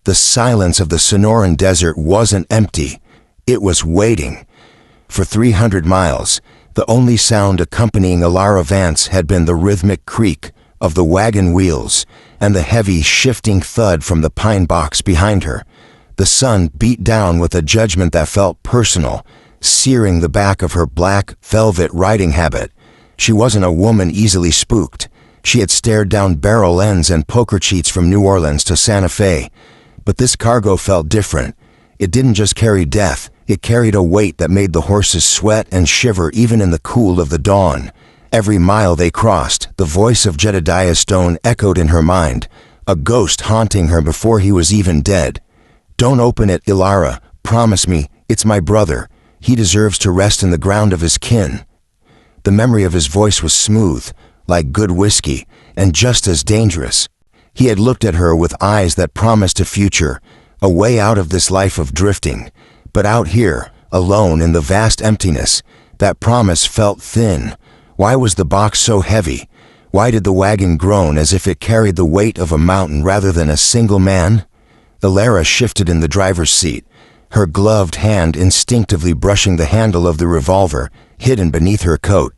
The silence of the Sonoran Desert wasn't empty. It was waiting. For 300 miles, the only sound accompanying Elara Vance had been the rhythmic creak of the wagon wheels and the heavy, shifting thud from the pine box behind her. The sun beat down with a judgment that felt personal, searing the back of her black, velvet riding habit. She wasn't a woman easily spooked. She had stared down barrel ends and poker cheats from New Orleans to Santa Fe. But this cargo felt different. It didn't just carry death, it carried a weight that made the horses sweat and shiver even in the cool of the dawn. Every mile they crossed, the voice of Jedidiah Stone echoed in her mind, a ghost haunting her before he was even dead. "Don't open it, Elara. Promise me, it's my brother. He deserves to rest in the ground of his kin." The memory of his voice was smooth, like good whiskey, and just as dangerous. He had looked at her with eyes that promised a future, a way out of this life of drifting. But out here, alone in the vast emptiness, that promise felt thin. Why was the box so heavy? Why did the wagon groan as if it carried the weight of a mountain rather than a single man? Elara shifted in the driver's seat, her gloved hand instinctively brushing the handle of the revolver hidden beneath her coat.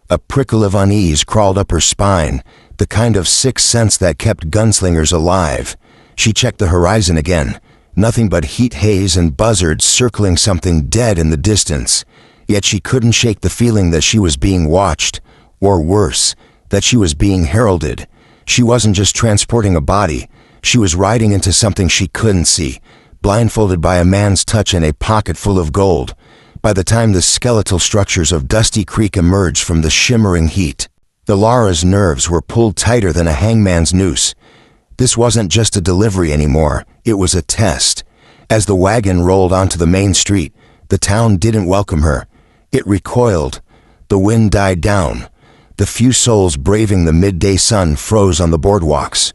A prickle of unease crawled up her spine, the kind of sixth sense that kept gunslingers alive. She checked the horizon again. Nothing but heat haze and buzzards circling something dead in the distance. Yet she couldn't shake the feeling that she was being watched, or worse, that she was being heralded. She wasn't just transporting a body, she was riding into something she couldn't see, blindfolded by a man's touch and a pocket full of gold. By the time the skeletal structures of Dusty Creek emerged from the shimmering heat, Elara's nerves were pulled tighter than a hangman's noose. This wasn't just a delivery anymore, it was a test. As the wagon rolled onto the main street, the town didn't welcome her. It recoiled. The wind died down. The few souls braving the midday sun froze on the boardwalks.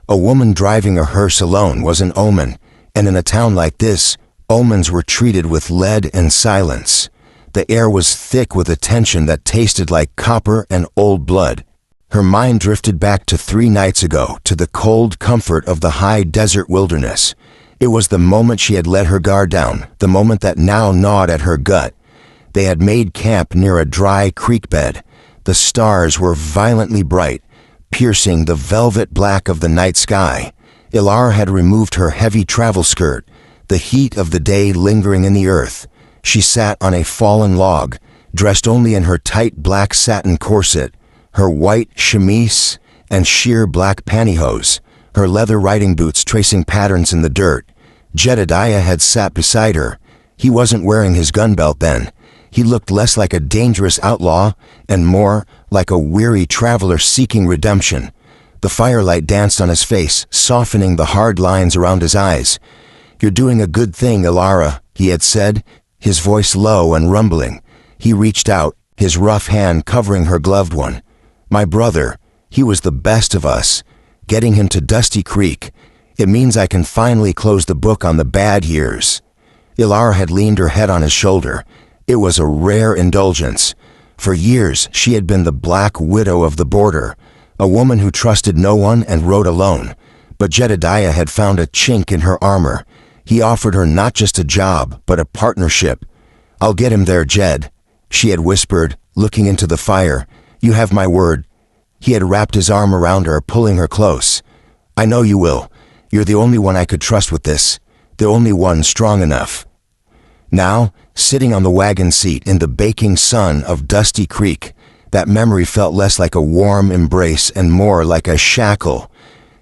A woman driving a hearse alone was an omen, and in a town like this, omens were treated with lead and silence. The air was thick with a tension that tasted like copper and old blood. Her mind drifted back to 3 nights ago, to the cold comfort of the high desert wilderness. It was the moment she had let her guard down, the moment that now gnawed at her gut. They had made camp near a dry creek bed. The stars were violently bright, piercing the velvet black of the night sky. Elara had removed her heavy travel skirt, the heat of the day lingering in the earth. She sat on a fallen log, dressed only in her tight black satin corset, her white chemise and sheer black pantyhose, her leather riding boots tracing patterns in the dirt. Jedidiah had sat beside her. He wasn't wearing his gun belt then. He looked less like a dangerous outlaw and more like a weary traveler seeking redemption. The firelight danced on his face, softening the hard lines around his eyes. "You're doing a good thing, Elara," he had said, his voice low and rumbling. He reached out, his rough hand covering her gloved one. "My brother, he was the best of us. Getting him to Dusty Creek, it means I can finally close the book on the bad years." Elara had leaned her head on his shoulder. It was a rare indulgence. For years, she had been the black widow of the border, a woman who trusted no one and rode alone. But Jedidiah had found a chink in her armor. He offered her not just a job, but a partnership. "I'll get him there, Jed," she had whispered, looking into the fire. "You have my word." He had wrapped his arm around her, pulling her close. "I know you will. You're the only one I could trust with this, the only one strong enough." Now, sitting on the wagon seat in the baking sun of Dusty Creek, that memory felt less like a warm embrace and more like a shackle.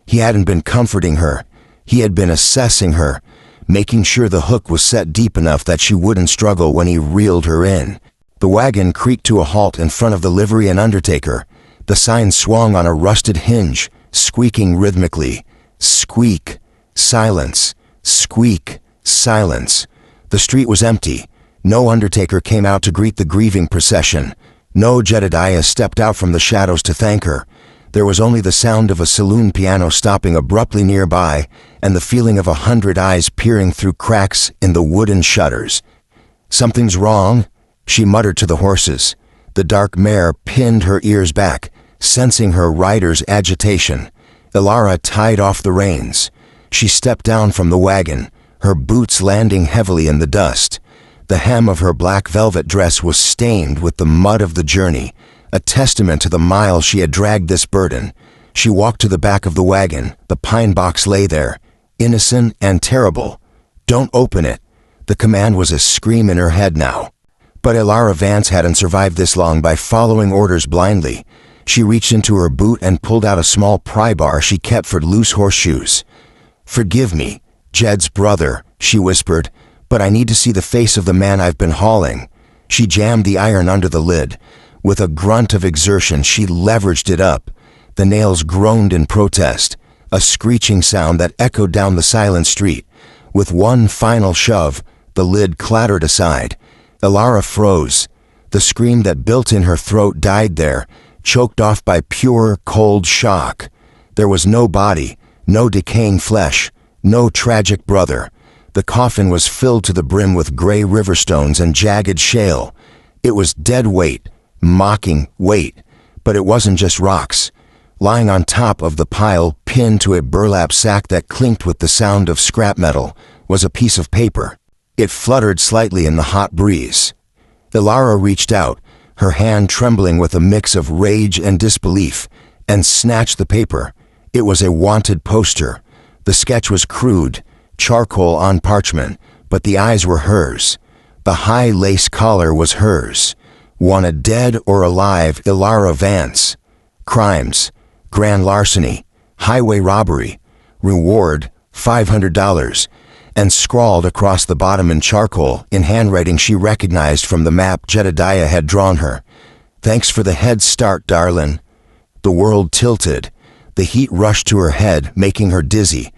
He hadn't been comforting her. He had been assessing her, making sure the hook was set deep enough that she wouldn't struggle when he reeled her in. The wagon creaked to a halt in front of the livery and undertaker. The sign swung on a rusted hinge, squeaking rhythmically. Squeak, silence, squeak, silence. The street was empty. No undertaker came out to greet the grieving procession. No Jedidiah stepped out from the shadows to thank her. There was only the sound of a saloon piano stopping abruptly nearby and the feeling of 100 eyes peering through cracks in the wooden shutters. "Something's wrong," she muttered to the horses. The dark mare pinned her ears back, sensing her rider's agitation. Elara tied off the reins. She stepped down from the wagon, her boots landing heavily in the dust. The hem of her black velvet dress was stained with the mud of the journey, a testament to the miles she had dragged this burden. She walked to the back of the wagon. The pine box lay there, innocent and terrible. "Don't open it." The command was a scream in her head now. But Elara Vance hadn't survived this long by following orders blindly. She reached into her boot and pulled out a small pry bar she kept for loose horseshoes. "Forgive me, Jed's brother," she whispered, "but I need to see the face of the man I've been hauling." She jammed the iron under the lid. With a grunt of exertion, she leveraged it up. The nails groaned in protest, a screeching sound that echoed down the silent street. With one final shove, the lid clattered aside. Elara froze. The scream that built in her throat died there, choked off by pure, cold shock. There was no body, no decaying flesh, no tragic brother. The coffin was filled to the brim with gray riverstones and jagged shale. It was dead weight, mocking weight, but it wasn't just rocks. Lying on top of the pile, pinned to a burlap sack that clinked with the sound of scrap metal, was a piece of paper. It fluttered slightly in the hot breeze. Elara reached out, her hand trembling with a mix of rage and disbelief, and snatched the paper. It was a wanted poster. The sketch was crude, charcoal on parchment, but the eyes were hers. The high lace collar was hers. Wanted dead or alive, Elara Vance. Crimes: grand larceny, highway robbery, reward $500, and scrawled across the bottom in charcoal, in handwriting she recognized from the map Jedidiah had drawn her. "Thanks for the head start, darlin'." The world tilted. The heat rushed to her head, making her dizzy.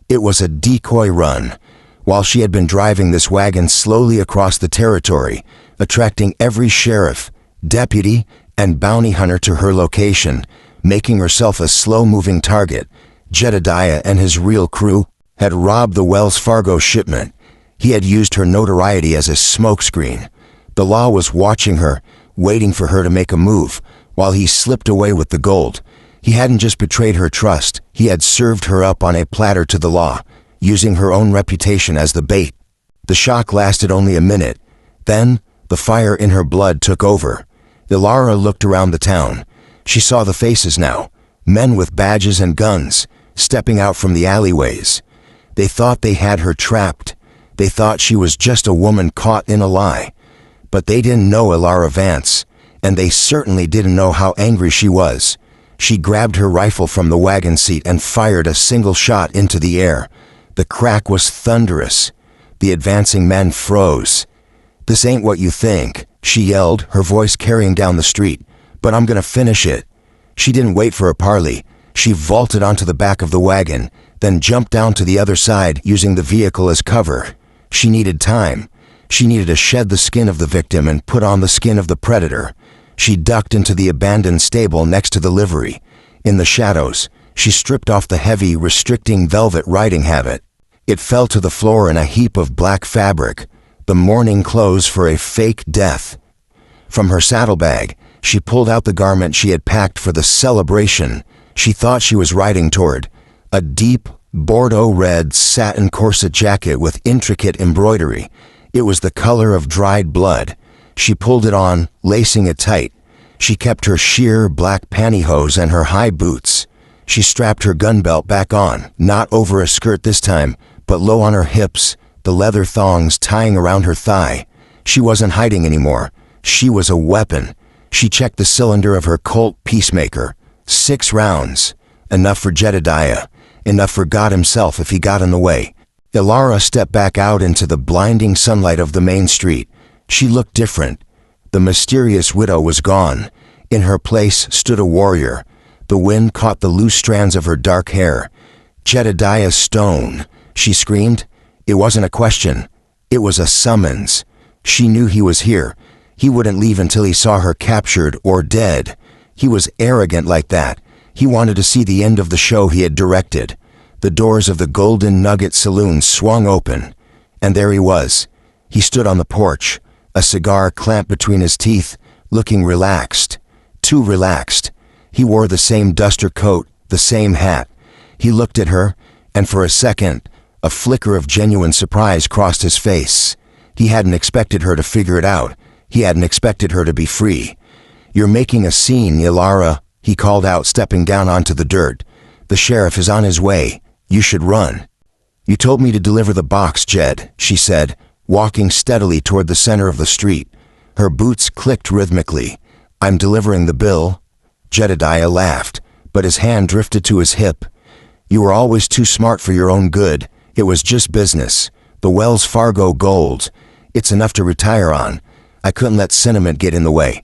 It was a decoy run. While she had been driving this wagon slowly across the territory, attracting every sheriff, deputy, and bounty hunter to her location, making herself a slow-moving target, Jedidiah and his real crew had robbed the Wells Fargo shipment. He had used her notoriety as a smokescreen. The law was watching her, waiting for her to make a move, while he slipped away with the gold. He hadn't just betrayed her trust, he had served her up on a platter to the law, using her own reputation as the bait. The shock lasted only a minute. Then, the fire in her blood took over. Elara looked around the town. She saw the faces now, men with badges and guns, stepping out from the alleyways. They thought they had her trapped. They thought she was just a woman caught in a lie. But they didn't know Elara Vance, and they certainly didn't know how angry she was. She grabbed her rifle from the wagon seat and fired a single shot into the air. The crack was thunderous. The advancing men froze. "This ain't what you think," she yelled, her voice carrying down the street. "But I'm gonna finish it." She didn't wait for a parley. She vaulted onto the back of the wagon, then jumped down to the other side, using the vehicle as cover. She needed time. She needed to shed the skin of the victim and put on the skin of the predator. She ducked into the abandoned stable next to the livery. In the shadows, she stripped off the heavy, restricting velvet riding habit. It fell to the floor in a heap of black fabric, the mourning clothes for a fake death. From her saddlebag, she pulled out the garment she had packed for the celebration she thought she was riding toward, a deep, Bordeaux-red satin corset jacket with intricate embroidery. It was the color of dried blood. She pulled it on, lacing it tight. She kept her sheer black pantyhose and her high boots. She strapped her gun belt back on, not over a skirt this time, but low on her hips, the leather thongs tying around her thigh. She wasn't hiding anymore. She was a weapon. She checked the cylinder of her Colt Peacemaker. 6 rounds. Enough for Jedidiah. Enough for God himself if he got in the way. Elara stepped back out into the blinding sunlight of the main street. She looked different. The mysterious widow was gone. In her place stood a warrior. The wind caught the loose strands of her dark hair. "Jedidiah Stone," she screamed. It wasn't a question. It was a summons. She knew he was here. He wouldn't leave until he saw her captured or dead. He was arrogant like that. He wanted to see the end of the show he had directed. The doors of the Golden Nugget Saloon swung open, and there he was. He stood on the porch, a cigar clamped between his teeth, looking relaxed. Too relaxed. He wore the same duster coat, the same hat. He looked at her, And for a second, a flicker of genuine surprise crossed his face. He hadn't expected her to figure it out. He hadn't expected her to be free. "You're making a scene, Elara," he called out, stepping down onto the dirt. "The sheriff is on his way. You should run." "You told me to deliver the box, Jed," she said, walking steadily toward the center of the street. Her boots clicked rhythmically. "I'm delivering the bill." Jedidiah laughed, but his hand drifted to his hip. "You were always too smart for your own good. It was just business. The Wells Fargo gold. It's enough to retire on. I couldn't let sentiment get in the way."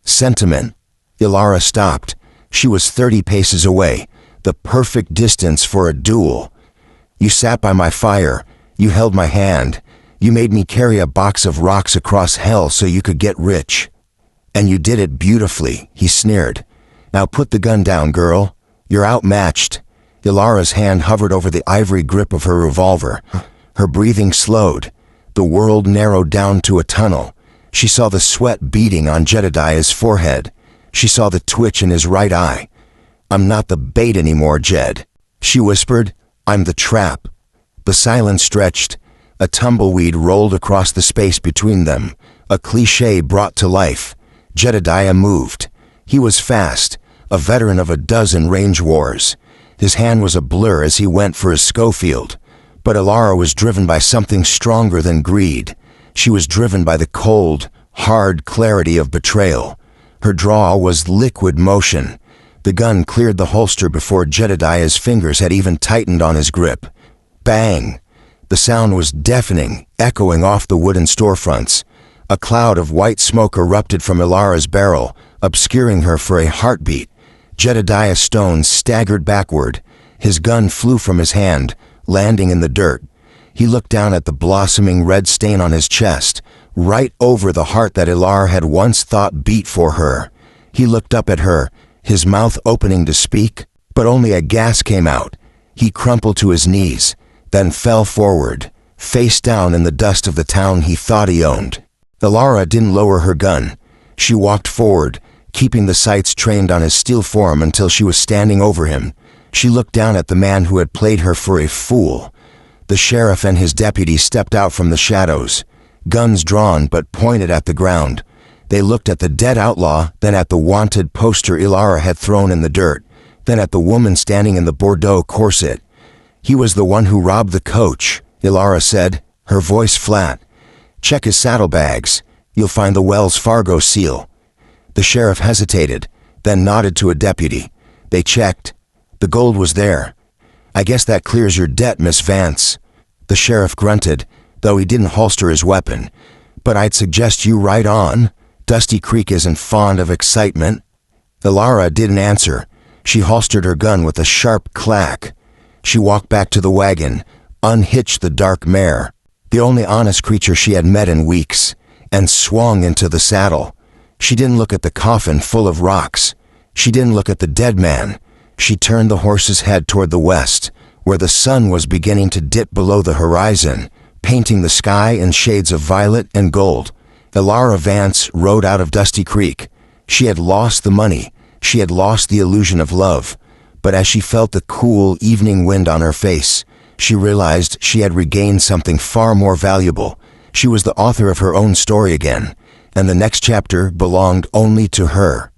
Sentiment? Elara stopped. She was 30 paces away, the perfect distance for a duel. "You sat by my fire. You held my hand. You made me carry a box of rocks across hell so you could get rich. And you did it beautifully," he sneered. "Now put the gun down, girl. You're outmatched." Elara's hand hovered over the ivory grip of her revolver. Her breathing slowed. The world narrowed down to a tunnel. She saw the sweat beading on Jedidiah's forehead. She saw the twitch in his right eye. "I'm not the bait anymore, Jed," she whispered. "I'm the trap." The silence stretched. A tumbleweed rolled across the space between them, a cliché brought to life. Jedidiah moved. He was fast, a veteran of a dozen range wars. His hand was a blur as he went for his Schofield. But Elara was driven by something stronger than greed. She was driven by the cold, hard clarity of betrayal. Her draw was liquid motion. The gun cleared the holster before Jedidiah's fingers had even tightened on his grip. Bang! The sound was deafening, echoing off the wooden storefronts. A cloud of white smoke erupted from Elara's barrel, obscuring her for a heartbeat. Jedidiah Stone staggered backward. His gun flew from his hand, landing in the dirt. He looked down at the blossoming red stain on his chest, right over the heart that Elara had once thought beat for her. He looked up at her, his mouth opening to speak, but only a gasp came out. He crumpled to his knees, then fell forward, face down in the dust of the town he thought he owned. Elara didn't lower her gun. She walked forward, keeping the sights trained on his steel form until she was standing over him. She looked down at the man who had played her for a fool. The sheriff and his deputy stepped out from the shadows, guns drawn but pointed at the ground. They looked at the dead outlaw, then at the wanted poster Elara had thrown in the dirt, then at the woman standing in the Bordeaux corset. "He was the one who robbed the coach," Elara said, her voice flat. "Check his saddlebags. You'll find the Wells Fargo seal." The sheriff hesitated, then nodded to a deputy. They checked. The gold was there. "I guess that clears your debt, Miss Vance." The sheriff grunted, though he didn't holster his weapon. "But I'd suggest you ride on. Dusty Creek isn't fond of excitement." Elara didn't answer. She holstered her gun with a sharp clack. She walked back to the wagon, unhitched the dark mare, the only honest creature she had met in weeks, and swung into the saddle. She didn't look at the coffin full of rocks. She didn't look at the dead man. She turned the horse's head toward the west, where the sun was beginning to dip below the horizon, painting the sky in shades of violet and gold. Elara Vance rode out of Dusty Creek. She had lost the money. She had lost the illusion of love. But as she felt the cool evening wind on her face, she realized she had regained something far more valuable. She was the author of her own story again, and the next chapter belonged only to her.